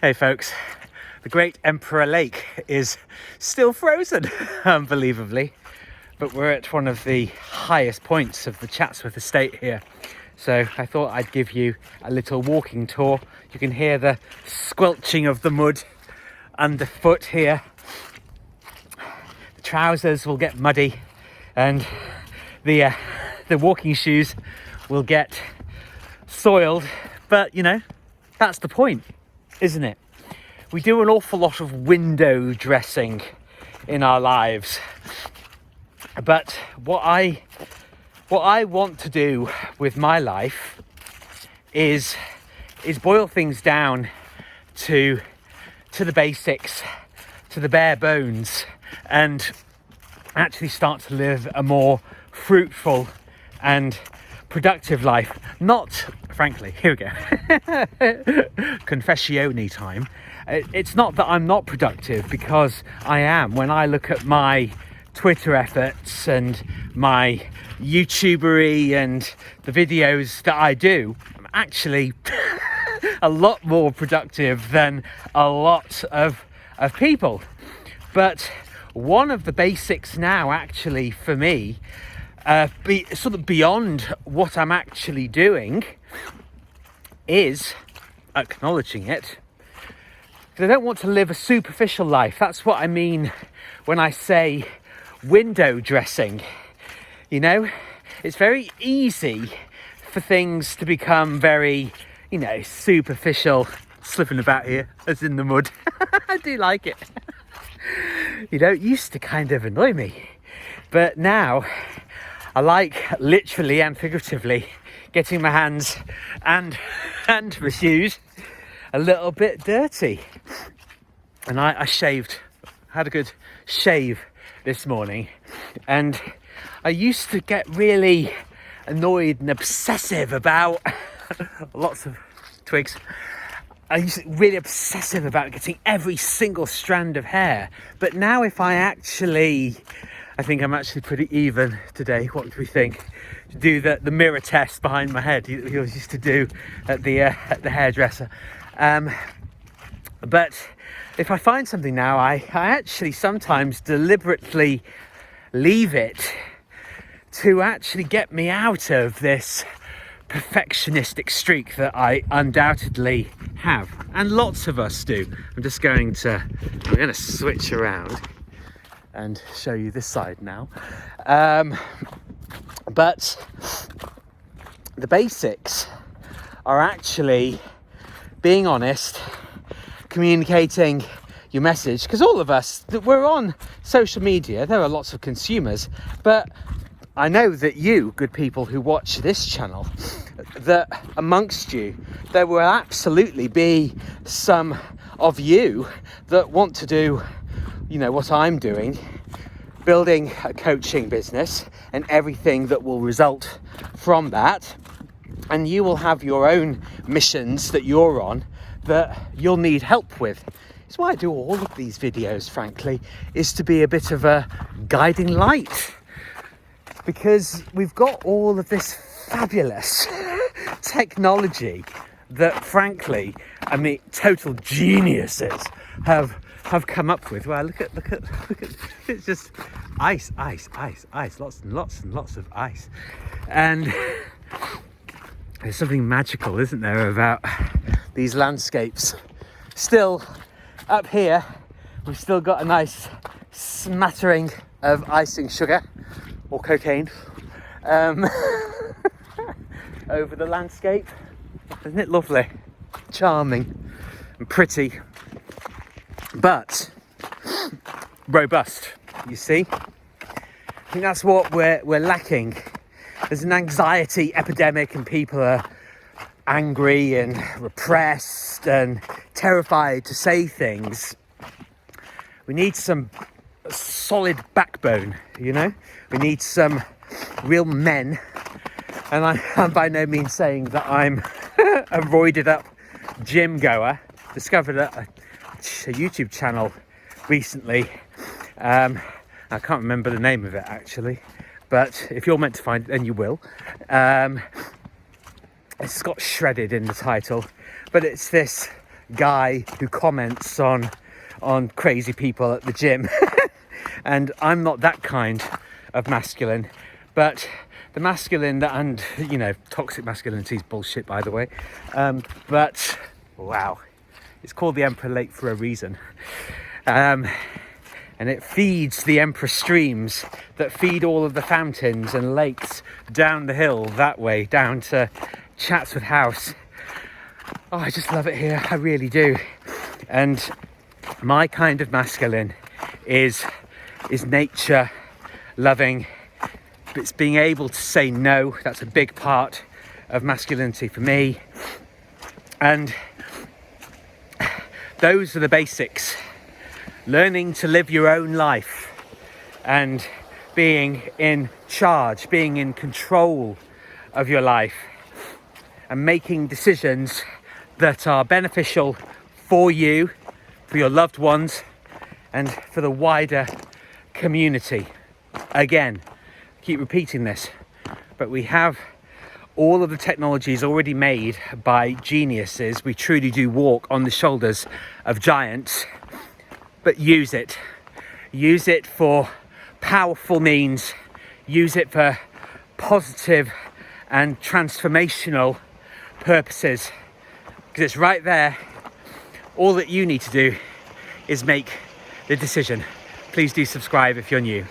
Hey folks, the great Emperor Lake is still frozen, unbelievably, but we're at one of the highest points of the Chatsworth estate here. So I thought I'd give you a little walking tour. You can hear the squelching of the mud underfoot here. The trousers will get muddy and the walking shoes will get soiled, but you know, that's the point, isn't it? We do an awful lot of window dressing in our lives, but what I want to do with my life is boil things down to the basics, to the bare bones, and actually start to live a more fruitful and productive life. Not, frankly, here we go, confessione time. It's not that I'm not productive, because I am. When I look at my Twitter efforts and my YouTubery and the videos that I do, I'm actually a lot more productive than a lot of people. But one of the basics now, actually, for me, sort of beyond what I'm actually doing, is acknowledging it. Because I don't want to live a superficial life. That's what I mean when I say window dressing. You know, it's very easy for things to become very, you know, superficial. Slipping about here, as in the mud. I do like it. You know, it used to kind of annoy me. But now, I like, literally and figuratively, getting my hands and my shoes a little bit dirty. And I shaved, had a good shave this morning, and I used to get really annoyed and obsessive about lots of twigs. I used to get really obsessive about getting every single strand of hair, but now if I think I'm actually pretty even today. What do we think? Do the mirror test behind my head. He always used to do at the hairdresser. But if I find something now, I actually sometimes deliberately leave it to actually get me out of this perfectionistic streak that I undoubtedly have, and lots of us do. I'm going to switch around and show you this side now. But the basics are actually being honest, communicating your message, because all of us, we're on social media, there are lots of consumers, but I know that you, good people who watch this channel, that amongst you, there will absolutely be some of you that want to do, you know, what I'm doing, building a coaching business and everything that will result from that. And you will have your own missions that you're on that you'll need help with. It's why I do all of these videos, frankly, is to be a bit of a guiding light. Because we've got all of this fabulous technology that, frankly, I mean, total geniuses have come up with. Well, look at it's just ice, lots and lots of ice. And there's something magical, isn't there, about these landscapes. Still, up here, we've still got a nice smattering of icing sugar or cocaine over the landscape. Isn't it lovely? Charming and pretty, but robust, you see? I think that's what we're lacking. There's an anxiety epidemic and people are angry and repressed and terrified to say things. We need some solid backbone, you know? We need some real men. And I'm by no means saying that I'm a roided up gym goer. Discovered a YouTube channel recently. I can't remember the name of it actually, but if you're meant to find it, then you will. It's got shredded in the title, but it's this guy who comments on crazy people at the gym. And I'm not that kind of masculine, but the masculine that, and you know, toxic masculinity is bullshit, by the way. But wow, it's called the Emperor Lake for a reason. And it feeds the Emperor streams that feed all of the fountains and lakes down the hill that way, down to Chatswood House. Oh, I just love it here, I really do. And my kind of masculine is nature loving. It's being able to say no. That's a big part of masculinity for me. And those are the basics. Learning to live your own life and being in charge, being in control of your life, and making decisions that are beneficial for you, for your loved ones, and for the wider community. Again, keep repeating this, but we have all of the technologies already made by geniuses. We truly do walk on the shoulders of giants, but use it for powerful means, use it for positive and transformational purposes, because it's right there. All that you need to do is make the decision. Please do subscribe if you're new.